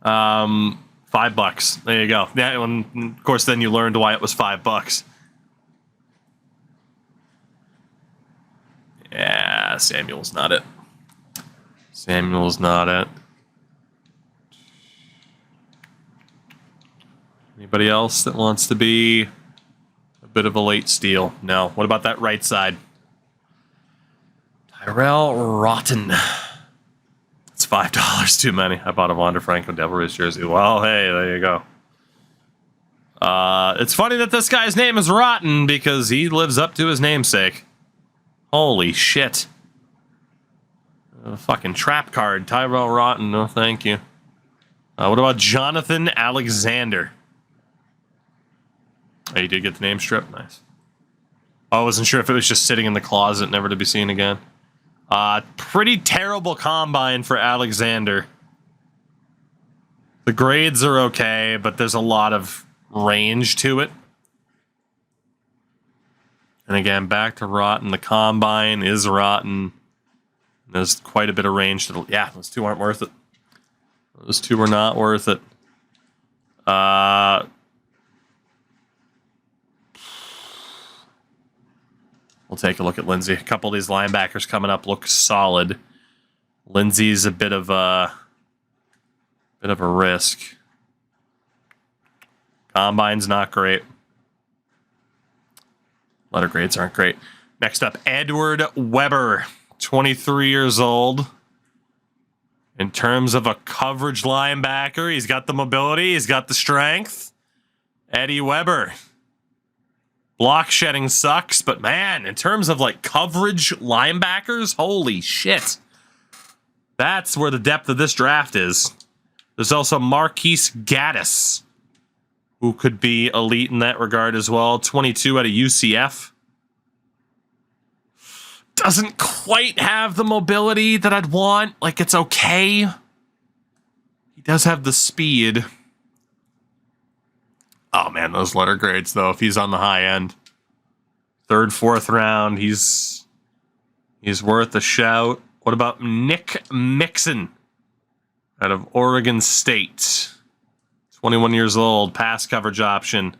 $5. There you go. Yeah, and of course, then you learned why it was $5. Yeah, Samuel's not it. Samuel's not it. Anybody else that wants to be a bit of a late steal? No. What about that right side? Tyrell Rotten. It's $5 too many. I bought a Wander Franco Devil Rays jersey. Well, hey, there you go. It's funny that this guy's name is Rotten because he lives up to his namesake. Holy shit. Fucking trap card. Tyrell Rotten. No, thank you. What about Jonathan Alexander? Oh, you did get the name strip? Nice. I wasn't sure if it was just sitting in the closet, never to be seen again. Pretty terrible combine for Alexander. The grades are okay, but there's a lot of range to it. And again, back to Rotten. The combine is rotten. There's quite a bit of range to the... Yeah, those two aren't worth it. Those two are not worth it. We'll take a look at Lindsey. A couple of these linebackers coming up look solid. Lindsey's a bit of a risk. Combine's not great. Letter grades aren't great. Next up, Edward Weber, 23 years old. In terms of a coverage linebacker, he's got the mobility, he's got the strength. Eddie Weber. Block shedding sucks, but man, in terms of like coverage linebackers, holy shit. That's where the depth of this draft is. There's also Marquise Gaddis, who could be elite in that regard as well. 22 out of UCF. Doesn't quite have the mobility that I'd want. Like, it's okay. He does have the speed. Oh, man, those letter grades, though, if he's on the high end. Third, fourth round, he's worth a shout. What about Nick Mixon out of Oregon State? 21 years old, pass coverage option.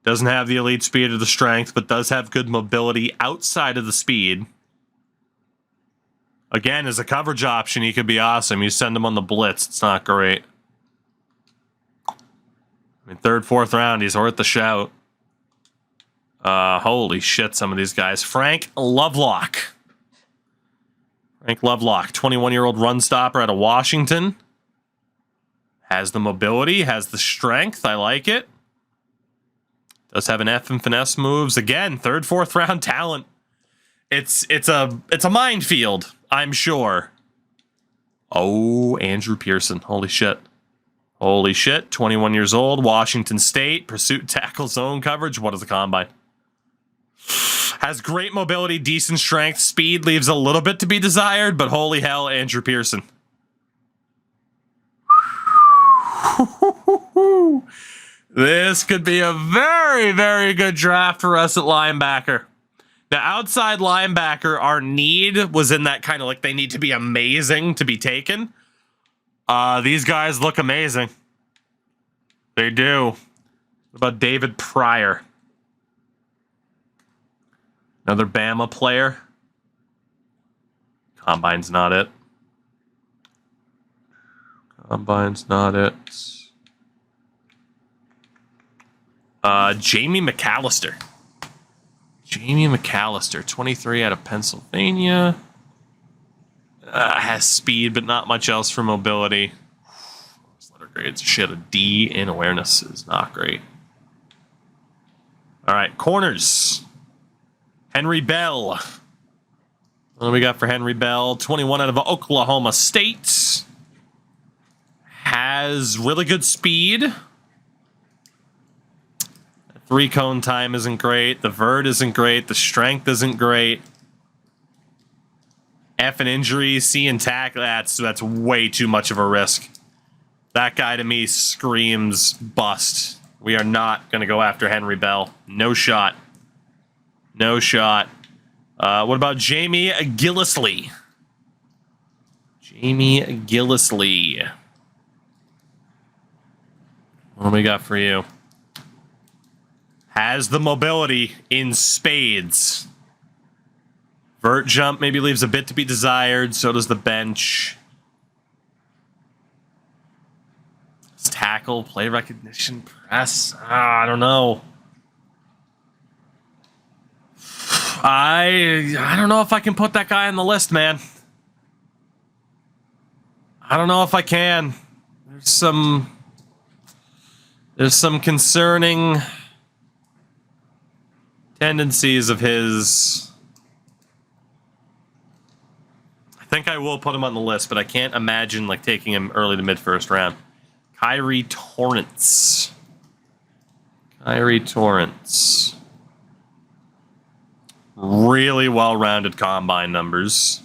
Doesn't have the elite speed or the strength, but does have good mobility outside of the speed. Again, as a coverage option, he could be awesome. You send him on the blitz, it's not great. I mean, third, fourth round, he's worth the shout. Holy shit, some of these guys. Frank Lovelock. Frank Lovelock, 21-year-old run stopper out of Washington. Has the mobility, has the strength. I like it. Does have an F and finesse moves. Again, third, fourth round talent. It's a minefield, I'm sure. Oh, Andrew Pearson. Holy shit. Holy shit. 21 years old, Washington State, pursuit tackle zone coverage. What is the combine? Has great mobility, decent strength, speed leaves a little bit to be desired, but holy hell, Andrew Pearson. This could be a very, very good draft for us at linebacker. The outside linebacker, our need was in that kind of like they need to be amazing to be taken. These guys look amazing. They do. What about David Pryor? Another Bama player. Combine's not it. Combine's not it. Jamie McAllister. Jamie McAllister, 23 out of Pennsylvania. Has speed, but not much else for mobility. Those letter grades, shit, a D in awareness is not great. All right, corners. Henry Bell. What do we got for Henry Bell? 21 out of Oklahoma State. Has really good speed. 3-cone time isn't great. The vert isn't great. The strength isn't great. F and injury, C and tackle. That's way too much of a risk. That guy to me screams bust. We are not going to go after Henry Bell. No shot. No shot. What about Jamie Gillisley? Jamie Gillisley. What do we got for you? Has the mobility in spades. Vert jump maybe leaves a bit to be desired. So does the bench. Tackle, play recognition, press. I don't know. I don't know if I can put that guy on the list, man. I don't know if I can. There's some concerning tendencies of his. I think I will put him on the list, but I can't imagine like taking him early to mid first round. Kyrie Torrance. Really well-rounded combine numbers.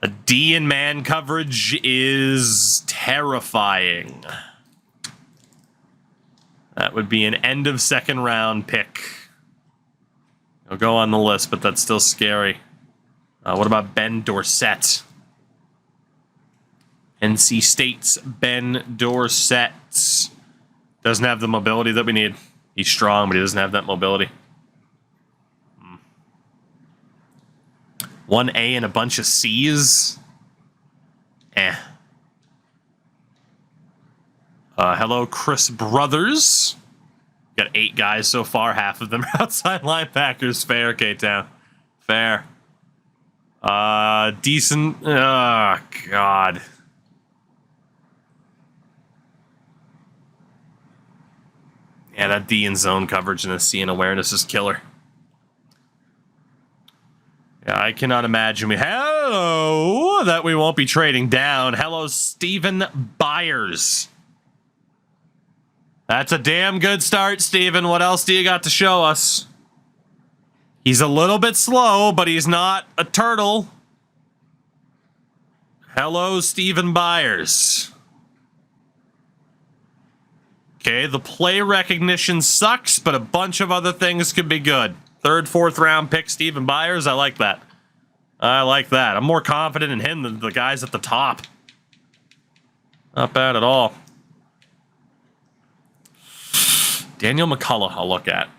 A D in man coverage is terrifying. That would be an end of second round pick. He'll go on the list, but that's still scary. What about Ben Dorsett? NC State's Ben Dorsett doesn't have the mobility that we need. He's strong, but he doesn't have that mobility. 1A and a bunch of C's. Hello, Chris Brothers. Got 8 guys so far. Half of them are outside linebackers. Fair, K-Town. Fair. Decent. Oh, God. Yeah, that D in zone coverage and the C in awareness is killer. Yeah, I cannot imagine that we won't be trading down. Hello, Stephen Byers. That's a damn good start, Stephen. What else do you got to show us? He's a little bit slow, but he's not a turtle. Hello, Stephen Byers. Okay, the play recognition sucks, but a bunch of other things could be good. 3rd, 4th round pick, Stephen Byers. I like that. I'm more confident in him than the guys at the top. Not bad at all. Daniel McCullough, I'll look at.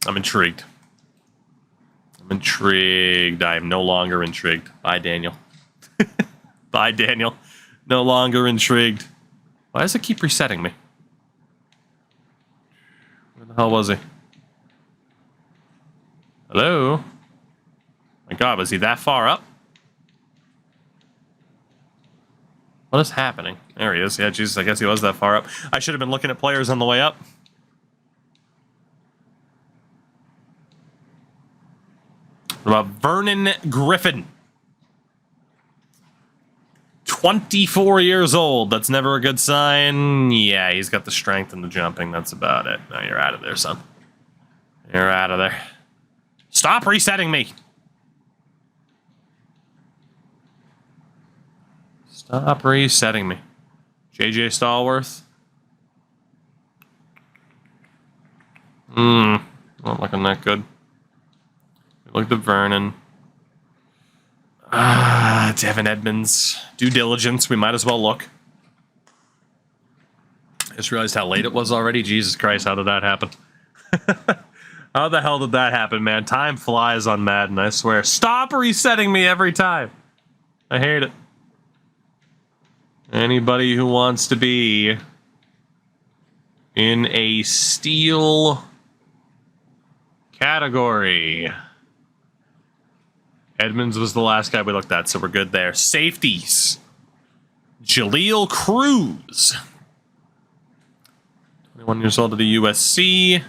I'm intrigued. I am no longer intrigued. Bye, Daniel. Bye, Daniel. No longer intrigued. Why does it keep resetting me? Where the hell was he? Hello? My God, was he that far up? What is happening? There he is. Yeah, Jesus, I guess he was that far up. I should have been looking at players on the way up. What about Vernon Griffin? 24 years old. That's never a good sign. Yeah, he's got the strength and the jumping. That's about it. No, you're out of there, son. You're out of there. Stop resetting me. Stop resetting me. JJ Stallworth. Not looking that good. Look at Vernon. Devin Edmonds. Due diligence. We might as well look. I just realized how late it was already. Jesus Christ, how did that happen? How the hell did that happen, man? Time flies on Madden, I swear. Stop resetting me every time. I hate it. Anybody who wants to be in a steel category. Edmonds was the last guy we looked at, so we're good there. Safeties. Jaleel Cruz. 21 years old at the USC.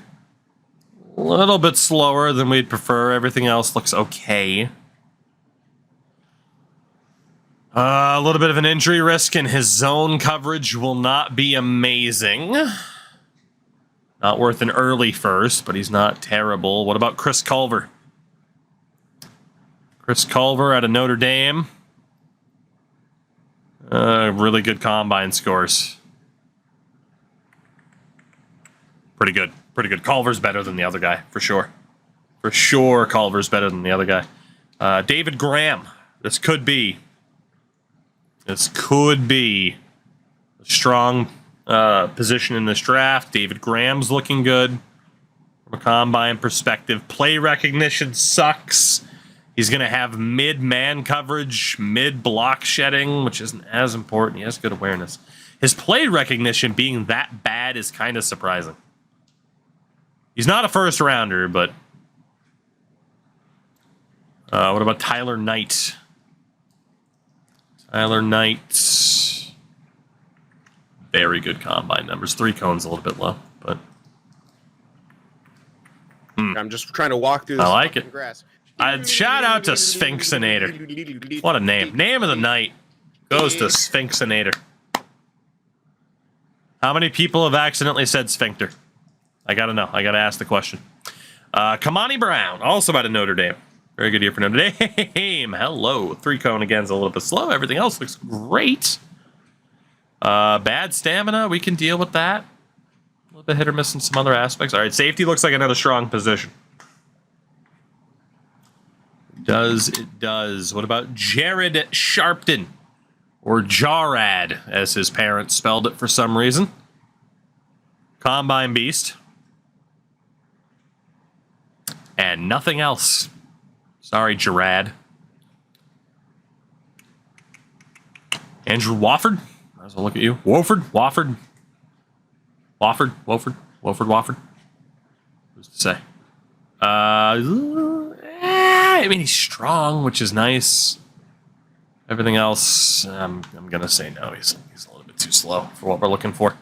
A little bit slower than we'd prefer. Everything else looks okay. A little bit of an injury risk, and his zone coverage will not be amazing. Not worth an early first, but he's not terrible. What about Chris Culver? Chris Culver out of Notre Dame. Really good combine scores. Pretty good. Pretty good. Culver's better than the other guy, for sure. For sure, Culver's better than the other guy. David Graham. This could be a strong position in this draft. David Graham's looking good. What From a combine perspective, play recognition sucks. He's going to have mid-man coverage, mid-block shedding, which isn't as important. He has good awareness. His play recognition being that bad is kind of surprising. He's not a first-rounder, but... what about Tyler Knight? Tyler Knight... Very good combine numbers. 3 cones a little bit low, but... I'm just trying to walk through this I like it. grass. Shout out to Sphinxinator. What a name. Name of the night goes to Sphinxinator. How many people have accidentally said sphincter? I gotta know. I gotta ask the question. Kamani Brown, also out of Notre Dame. Very good year for Notre Dame. Hello. 3 cone again's a little bit slow. Everything else looks great. Bad stamina. We can deal with that. A little bit hit or miss in some other aspects. All right, safety looks like another strong position. It does. What about Jared Sharpton? Or Jarrad, as his parents spelled it for some reason. Combine beast. And nothing else. Sorry, Jarrad. Andrew Wofford. Might as well look at you. Wofford. Who's to say? I mean, he's strong, which is nice. Everything else, I'm gonna say no. He's a little bit too slow for what we're looking for.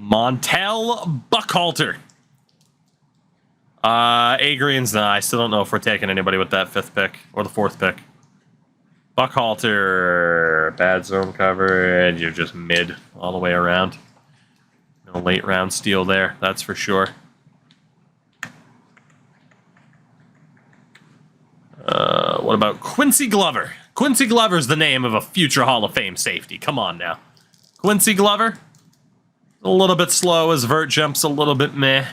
Montel Buckhalter. Agrian's I still don't know if we're taking anybody with that 5th pick or the 4th pick. Buckhalter, bad zone coverage. You're just mid all the way around. No late round steal there, that's for sure. What about Quincy Glover? Quincy Glover's the name of a future Hall of Fame safety. Come on now. Quincy Glover. A little bit slow. His vert jump's a little bit meh.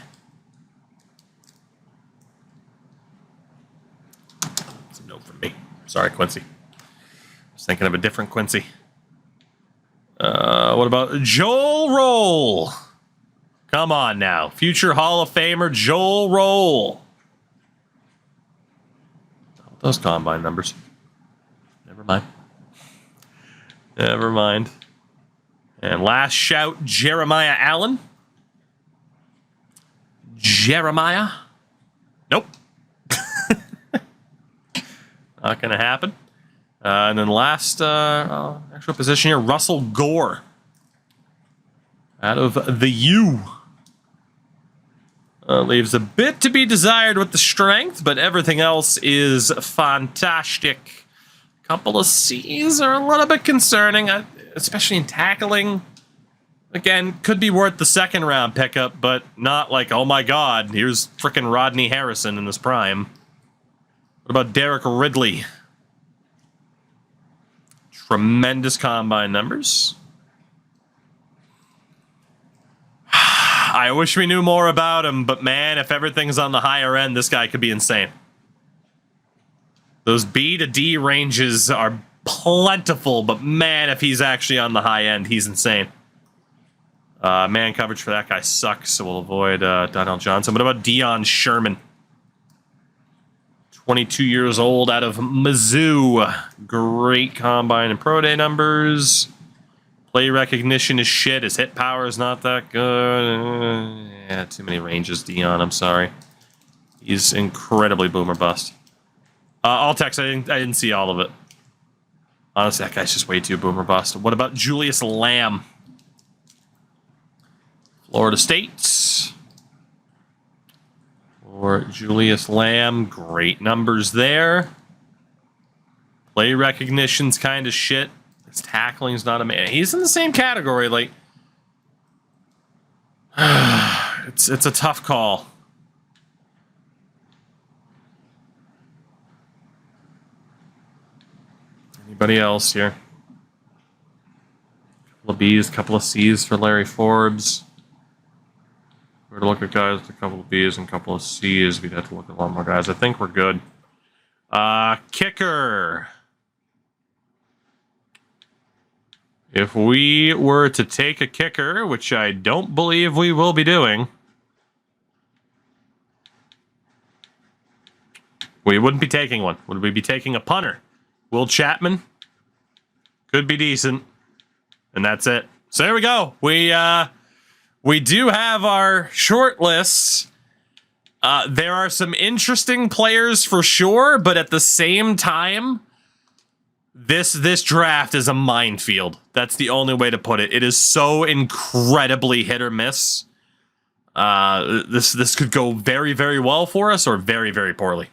It's a no from me. Sorry, Quincy. I was thinking of a different Quincy. What about Joel Roll? Come on now. Future Hall of Famer Joel Roll. Those combine numbers. Never mind. And last shout, Jeremiah Allen. Jeremiah? Nope. Not going to happen. And then last actual position here, Russell Gore. Out of the U. Leaves a bit to be desired with the strength, but everything else is fantastic. Couple of C's are a little bit concerning, especially in tackling. Again, could be worth the 2nd round pickup, but not like, oh my god, here's frickin' Rodney Harrison in his prime. What about Derek Ridley? Tremendous combine numbers. I wish we knew more about him, but man, if everything's on the higher end, this guy could be insane. Those B to D ranges are plentiful, but man, if he's actually on the high end, he's insane. Man coverage for that guy sucks, so we'll avoid Donnell Johnson. What about Deion Sherman? 22 years old out of Mizzou. Great combine and pro day numbers. Play recognition is shit. His hit power is not that good. Yeah, too many ranges, Deion. I'm sorry. He's incredibly boomer bust. All text. I didn't see all of it. Honestly, that guy's just way too boomer bust. What about Julius Lamb? Florida State. Or Julius Lamb. Great numbers there. Play recognition's kind of shit. His tackling's not amazing. He's in the same category. Like, it's a tough call. Anybody else here? Couple of B's, couple of C's for Larry Forbes. We're to look at guys, a couple of B's and a couple of C's. We'd have to look at a lot more guys. I think we're good. Kicker. If we were to take a kicker, which I don't believe we will be doing, we wouldn't be taking one. Would we be taking a punter? Will Chapman could be decent, and that's it. So there we go. We do have our short lists. There are some interesting players for sure, but at the same time, this draft is a minefield. That's the only way to put it. It is so incredibly hit or miss. This could go very, very well for us or very, very poorly.